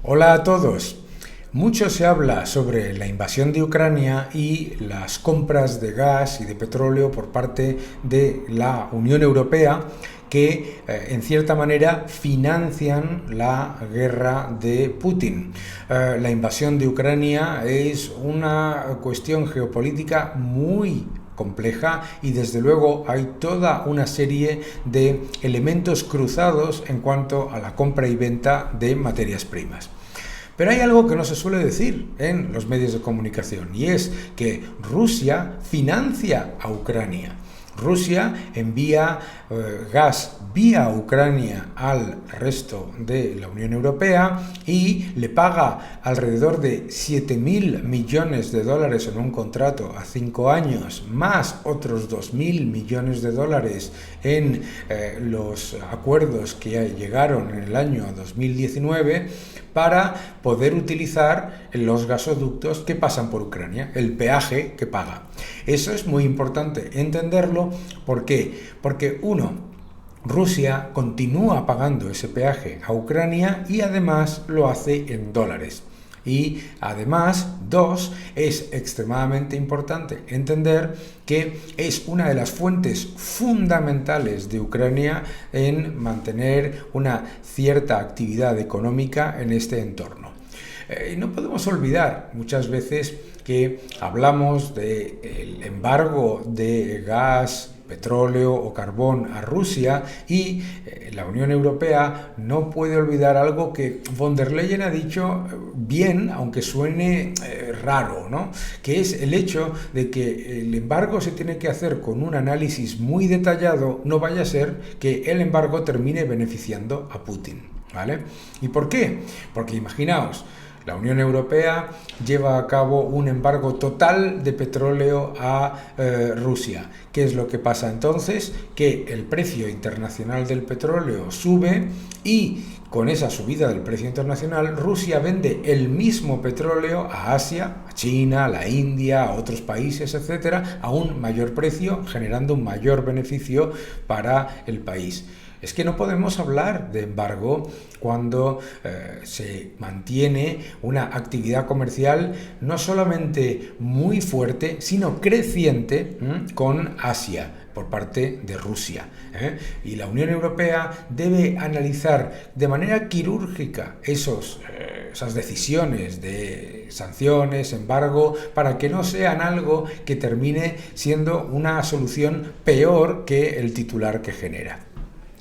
Hola a todos. Mucho se habla sobre la invasión de Ucrania y las compras de gas y de petróleo por parte de la Unión Europea que en cierta manera financian la guerra de Putin. La invasión de Ucrania es una cuestión geopolítica muy compleja y desde luego hay toda una serie de elementos cruzados en cuanto a la compra y venta de materias primas. Pero hay algo que no se suele decir en los medios de comunicación y es que Rusia financia a Ucrania. Rusia envía gas vía Ucrania al resto de la Unión Europea y le paga alrededor de 7.000 millones de dólares en un contrato a 5 años, más otros 2.000 millones de dólares en los acuerdos que llegaron en el año 2019 para poder utilizar los gasoductos que pasan por Ucrania, el peaje que paga. Eso es muy importante entenderlo. ¿Por qué? Porque Rusia continúa pagando ese peaje a Ucrania y además lo hace en dólares. Y además, es extremadamente importante entender que es una de las fuentes fundamentales de Ucrania en mantener una cierta actividad económica en este entorno. No podemos olvidar muchas veces que hablamos del embargo de gas, petróleo o carbón a Rusia y la Unión Europea no puede olvidar algo que von der Leyen ha dicho bien, aunque suene raro, ¿no? Que es el hecho de que el embargo se tiene que hacer con un análisis muy detallado, no vaya a ser que el embargo termine beneficiando a Putin, ¿vale? ¿Y por qué? Porque imaginaos, la Unión Europea lleva a cabo un embargo total de petróleo a Rusia. ¿Qué es lo que pasa entonces? Que el precio internacional del petróleo sube y con esa subida del precio internacional, Rusia vende el mismo petróleo a Asia, a China, a la India, a otros países, etcétera, a un mayor precio, generando un mayor beneficio para el país. Es que no podemos hablar de embargo cuando se mantiene una actividad comercial no solamente muy fuerte, sino creciente con Asia por parte de Rusia. Y la Unión Europea debe analizar de manera quirúrgica esas decisiones de sanciones, embargo, para que no sean algo que termine siendo una solución peor que el titular que genera.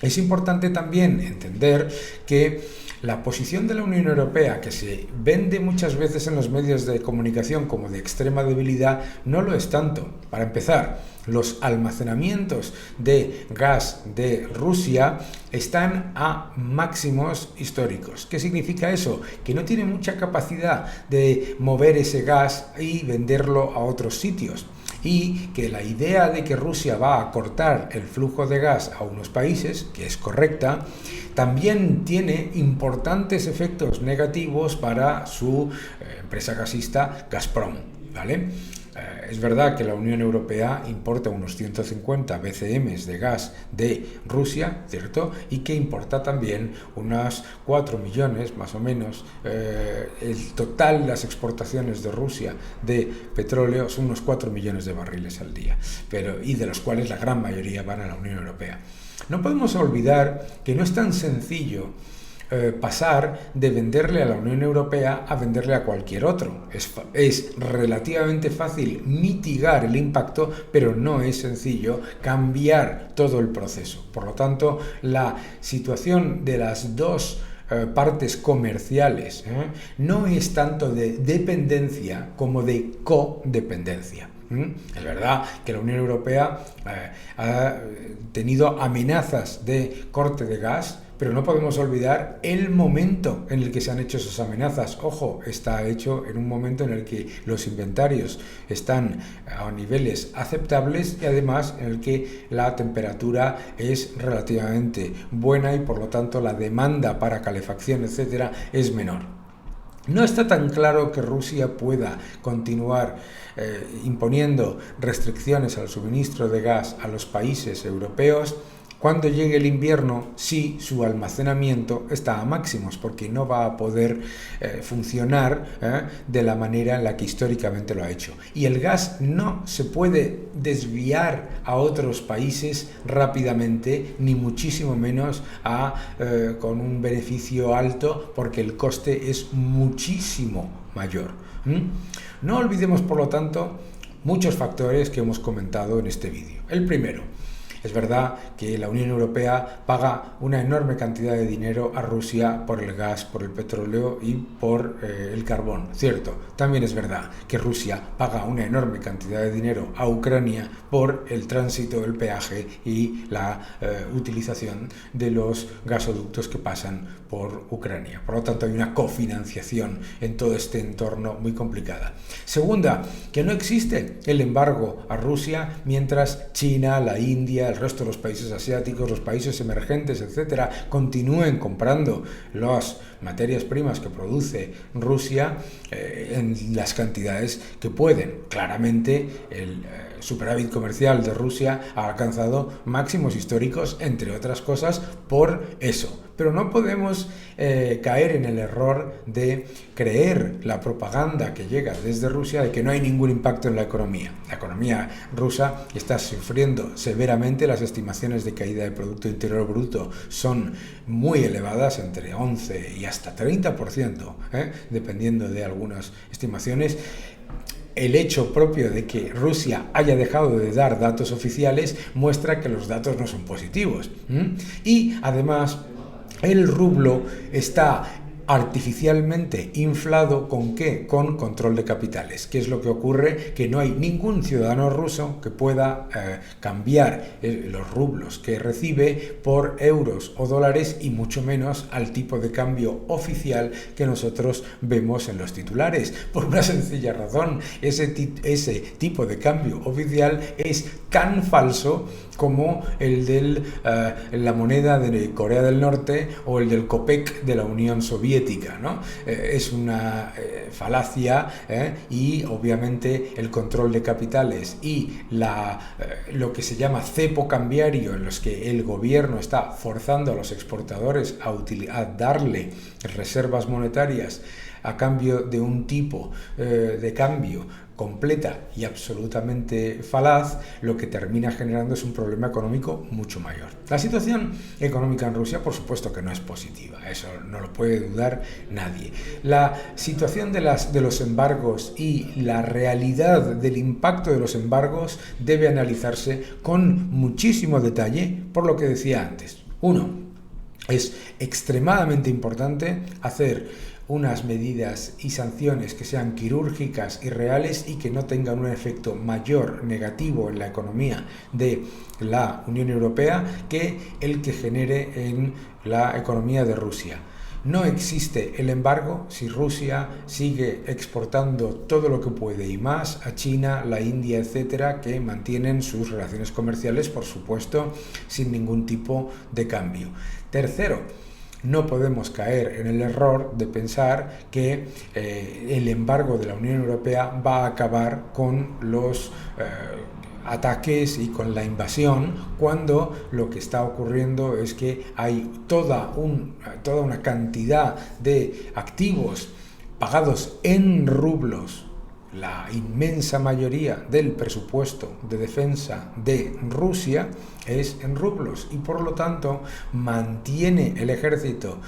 Es importante también entender que la posición de la Unión Europea, que se vende muchas veces en los medios de comunicación como de extrema debilidad, no lo es tanto. Para empezar, los almacenamientos de gas de Rusia están a máximos históricos. ¿Qué significa eso? Que no tiene mucha capacidad de mover ese gas y venderlo a otros sitios. Y que la idea de que Rusia va a cortar el flujo de gas a unos países, que es correcta, también tiene importantes efectos negativos para su empresa gasista Gazprom, ¿vale? Es verdad que la Unión Europea importa unos 150 BCM de gas de Rusia, ¿cierto? Y que importa también unas 4 millones, más o menos. El total de las exportaciones de Rusia de petróleo son unos 4 millones de barriles al día, y de los cuales la gran mayoría van a la Unión Europea. No podemos olvidar que no es tan sencillo pasar de venderle a la Unión Europea a venderle a cualquier otro. Es relativamente fácil mitigar el impacto, pero no es sencillo cambiar todo el proceso. Por lo tanto, la situación de las dos partes comerciales no es tanto de dependencia como de codependencia. Es verdad que la Unión Europea ha tenido amenazas de corte de gas, pero no podemos olvidar el momento en el que se han hecho esas amenazas. Ojo, está hecho en un momento en el que los inventarios están a niveles aceptables y además en el que la temperatura es relativamente buena y por lo tanto la demanda para calefacción, etcétera, es menor. No está tan claro que Rusia pueda continuar imponiendo restricciones al suministro de gas a los países europeos cuando llegue el invierno sí su almacenamiento está a máximos, porque no va a poder funcionar de la manera en la que históricamente lo ha hecho. Y el gas no se puede desviar a otros países rápidamente, ni muchísimo menos con un beneficio alto, porque el coste es muchísimo mayor. No olvidemos, por lo tanto, muchos factores que hemos comentado en este vídeo. El primero: es verdad que la Unión Europea paga una enorme cantidad de dinero a Rusia por el gas, por el petróleo y por el carbón. Cierto, también es verdad que Rusia paga una enorme cantidad de dinero a Ucrania por el tránsito del peaje y la utilización de los gasoductos que pasan por Ucrania. Por lo tanto, hay una cofinanciación en todo este entorno muy complicada. Segunda, que no existe el embargo a Rusia mientras China, la India, el resto de los países asiáticos, los países emergentes, etcétera, continúen comprando las materias primas que produce Rusia en las cantidades que pueden. Claramente, el superávit comercial de Rusia ha alcanzado máximos históricos, entre otras cosas, por eso. Pero no podemos caer en el error de creer la propaganda que llega desde Rusia de que no hay ningún impacto en la economía. La economía rusa está sufriendo severamente. Las estimaciones de caída del Producto Interior Bruto son muy elevadas, entre 11 y hasta 30%, dependiendo de algunas estimaciones. El hecho propio de que Rusia haya dejado de dar datos oficiales muestra que los datos no son positivos. Y además, el rublo está artificialmente inflado. ¿Con qué? Con control de capitales. ¿Qué es lo que ocurre? Que no hay ningún ciudadano ruso que pueda cambiar los rublos que recibe por euros o dólares, y mucho menos al tipo de cambio oficial que nosotros vemos en los titulares. Por una sencilla razón: ese tipo de cambio oficial es tan falso como el de la moneda de Corea del Norte o el del Copec de la Unión Soviética, ¿no? Es una falacia, y obviamente el control de capitales y lo que se llama cepo cambiario, en los que el gobierno está forzando a los exportadores a darle reservas monetarias a cambio de un tipo de cambio completa y absolutamente falaz, lo que termina generando es un problema económico mucho mayor. La situación económica en Rusia, por supuesto que no es positiva, eso no lo puede dudar nadie. La situación de los embargos y la realidad del impacto de los embargos debe analizarse con muchísimo detalle, por lo que decía antes. Uno, es extremadamente importante hacer unas medidas y sanciones que sean quirúrgicas y reales y que no tengan un efecto mayor negativo en la economía de la Unión Europea que el que genere en la economía de Rusia. No existe el embargo si Rusia sigue exportando todo lo que puede y más a China, la India, etcétera, que mantienen sus relaciones comerciales, por supuesto, sin ningún tipo de cambio. Tercero, no podemos caer en el error de pensar que el embargo de la Unión Europea va a acabar con los ataques y con la invasión, cuando lo que está ocurriendo es que hay toda una cantidad de activos pagados en rublos. La inmensa mayoría del presupuesto de defensa de Rusia es en rublos, y por lo tanto mantiene el ejército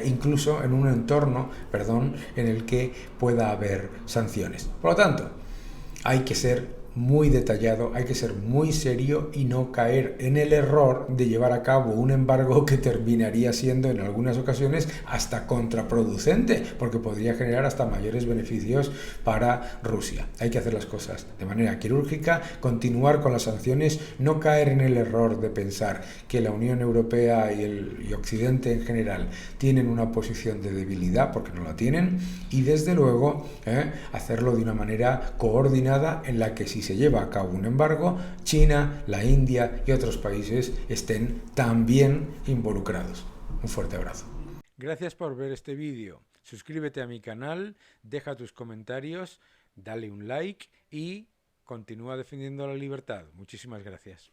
incluso en un entorno, en el que pueda haber sanciones. Por lo tanto, hay que ser muy detallado, hay que ser muy serio y no caer en el error de llevar a cabo un embargo que terminaría siendo en algunas ocasiones hasta contraproducente, porque podría generar hasta mayores beneficios para Rusia. Hay que hacer las cosas de manera quirúrgica, continuar con las sanciones, no caer en el error de pensar que la Unión Europea y Occidente en general tienen una posición de debilidad, porque no la tienen, y desde luego hacerlo de una manera coordinada en la que, si se lleva a cabo un embargo, China, la India y otros países estén también involucrados. Un fuerte abrazo. Gracias por ver este vídeo. Suscríbete a mi canal, deja tus comentarios, dale un like y continúa defendiendo la libertad. Muchísimas gracias.